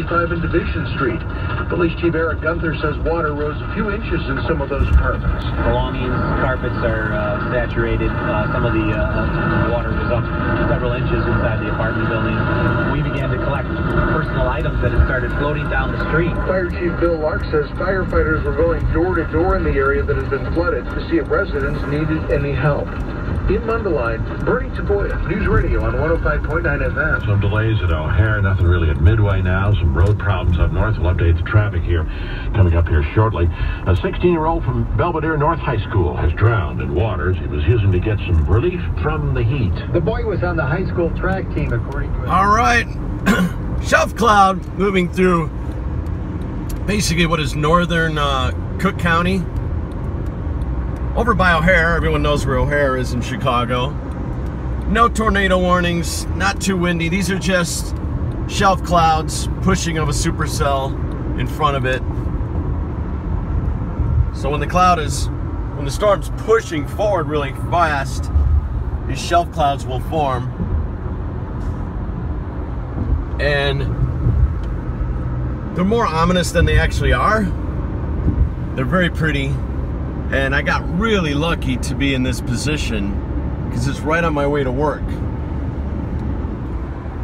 95 and Division Street. Police Chief Eric Gunther says water rose a few inches in some of those apartments. Belongings, carpets are saturated. Some of the water was up several inches inside the apartment building. We began to collect personal items that had started floating down the street. Fire Chief Bill Lark says firefighters were going door to door in the area that had been flooded to see if residents needed any help. In Mundelein, Bernie Taboya, News Radio on 105.9 FM. Some delays at O'Hare, nothing really at Midway now. Some road problems up north. We'll update the traffic here coming up here shortly. A 16-year-old from Belvedere North High School has drowned in waters he was using to get some relief from the heat. The boy was on the high school track team, according to... All right. Shelf cloud moving through basically what is northern Cook County. Over by O'Hare, everyone knows where O'Hare is in Chicago. No tornado warnings, not too windy. These are just shelf clouds pushing of a supercell in front of it. So when the storm's pushing forward really fast, these shelf clouds will form. And they're more ominous than they actually are. They're very pretty. And I got really lucky to be in this position because it's right on my way to work.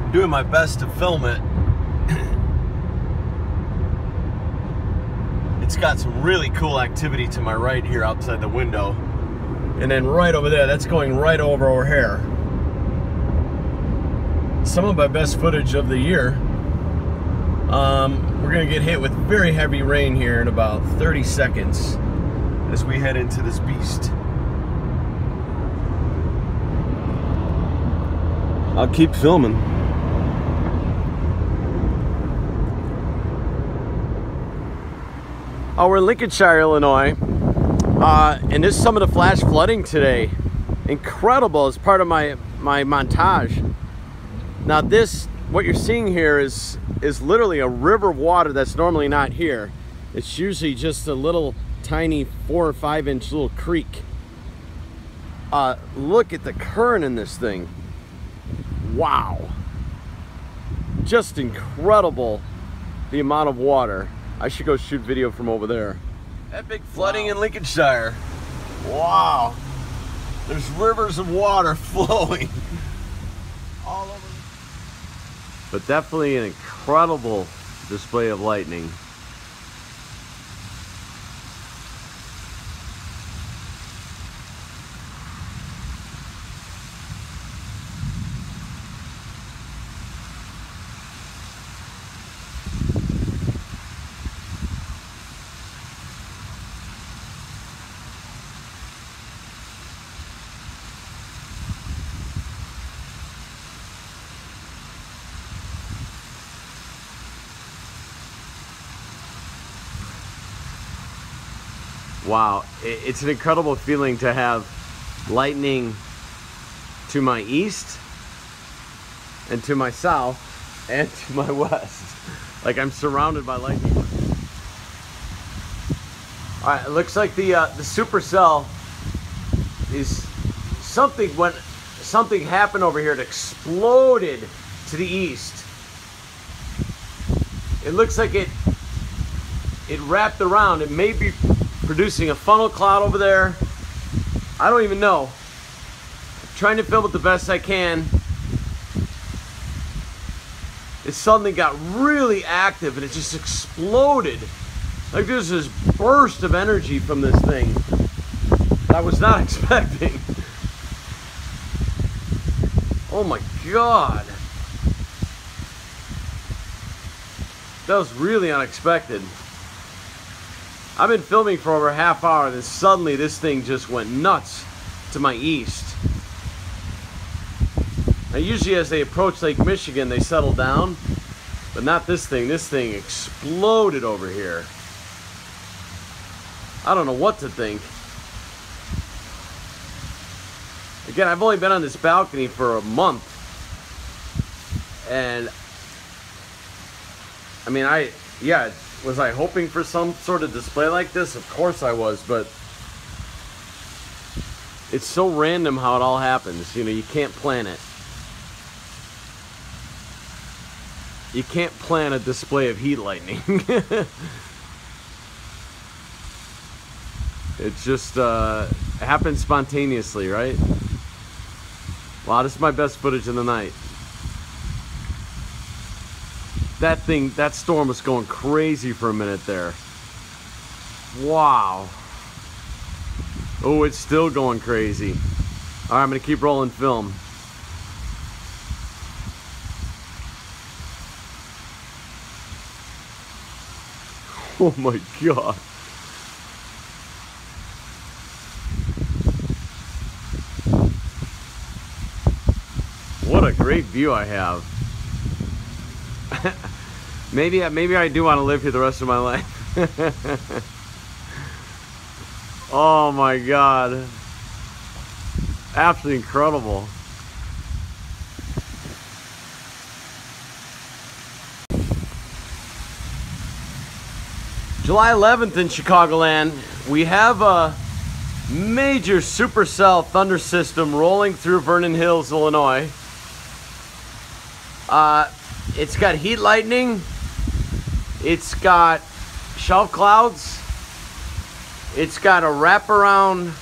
I'm doing my best to film it. It's got some really cool activity to my right here outside the window. And then right over there, that's going right over O'Hare. Some of my best footage of the year. We're gonna get hit with very heavy rain here in about 30 seconds. As we head into this beast. I'll keep filming. Oh, we're in Lincolnshire, Illinois. And this is some of the flash flooding today. Incredible as part of my montage. Now this, what you're seeing here is literally a river of water that's normally not here. It's usually just a little tiny 4 or 5 inch little creek. Look at the current in this thing. Wow. Just incredible the amount of water. I should go shoot video from over there. That big flooding in Lincolnshire. Wow. There's rivers of water flowing all over. But definitely an incredible display of lightning. Wow, it's an incredible feeling to have lightning to my east and to my south and to my west. Like I'm surrounded by lightning. All right, it looks like the supercell is something happened over here. It exploded to the east. It looks like it wrapped around. It may be producing a funnel cloud over there. I don't even know. I'm trying to film it the best I can. It suddenly got really active and it just exploded. Like there's this burst of energy from this thing that I was not expecting. Oh my God. That was really unexpected. I've been filming for over a half hour and then suddenly this thing just went nuts to my east. Now usually as they approach Lake Michigan they settle down, but not this thing. This thing exploded over here. I don't know what to think. Again, I've only been on this balcony for a month. And I mean, was I hoping for some sort of display like this? Of course I was, but it's so random how it all happens. You know, you can't plan it. You can't plan a display of heat lightning. It just happens spontaneously, right? Wow, this is my best footage of the night. That storm was going crazy for a minute there. Wow. Oh, it's still going crazy. All right, I'm gonna keep rolling film. Oh my God. What a great view I have. maybe I do want to live here the rest of my life. Oh my God. Absolutely incredible. July 11th in Chicagoland, we have a major supercell thunder system rolling through Vernon Hills, Illinois. It's got heat lightning, it's got shelf clouds, it's got a wraparound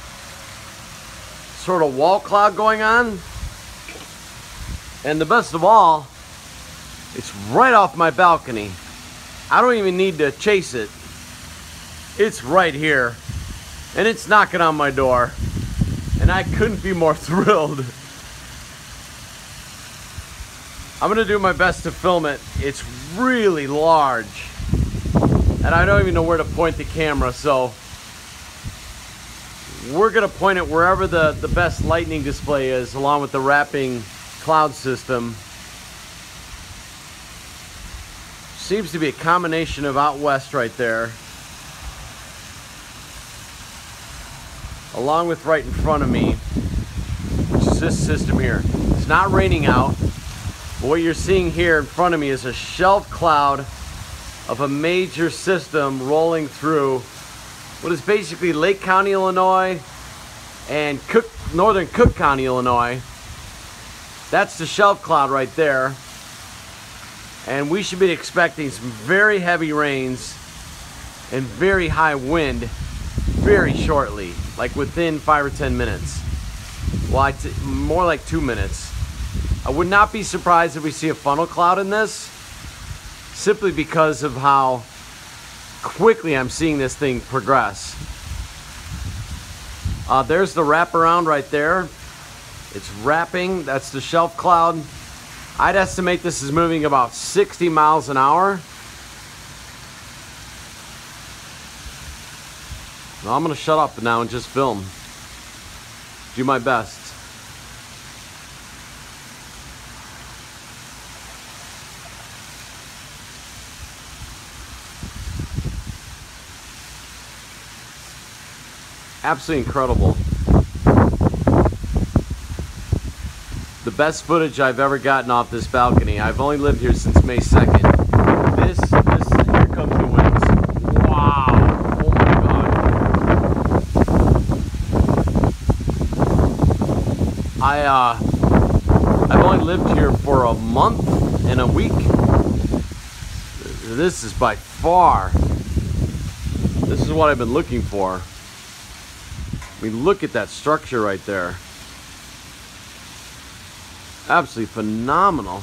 sort of wall cloud going on, and the best of all, it's right off my balcony. I don't even need to chase it. It's right here, and it's knocking on my door, and I couldn't be more thrilled. I'm gonna do my best to film it. It's really large, and I don't even know where to point the camera, so we're gonna point it wherever the best lightning display is, along with the wrapping cloud system. Seems to be a combination of out west right there, along with right in front of me, which is this system here. It's not raining out, but what you're seeing here in front of me is a shelf cloud of a major system rolling through what is basically Lake County, Illinois, and northern Cook County, Illinois. That's the shelf cloud right there. And we should be expecting some very heavy rains and very high wind very shortly, like within 5 or 10 minutes. Well, more like 2 minutes. I would not be surprised if we see a funnel cloud in this, simply because of how quickly I'm seeing this thing progress. There's the wraparound right there. It's wrapping. That's the shelf cloud. I'd estimate this is moving about 60 miles an hour. Well, I'm gonna shut up now and just film. Do my best. Absolutely incredible. The best footage I've ever gotten off this balcony. I've only lived here since May 2nd. Here comes the winds. Wow. Oh my God. I've only lived here for a month and a week. This is by far, this is what I've been looking for. I mean, look at that structure right there. Absolutely phenomenal.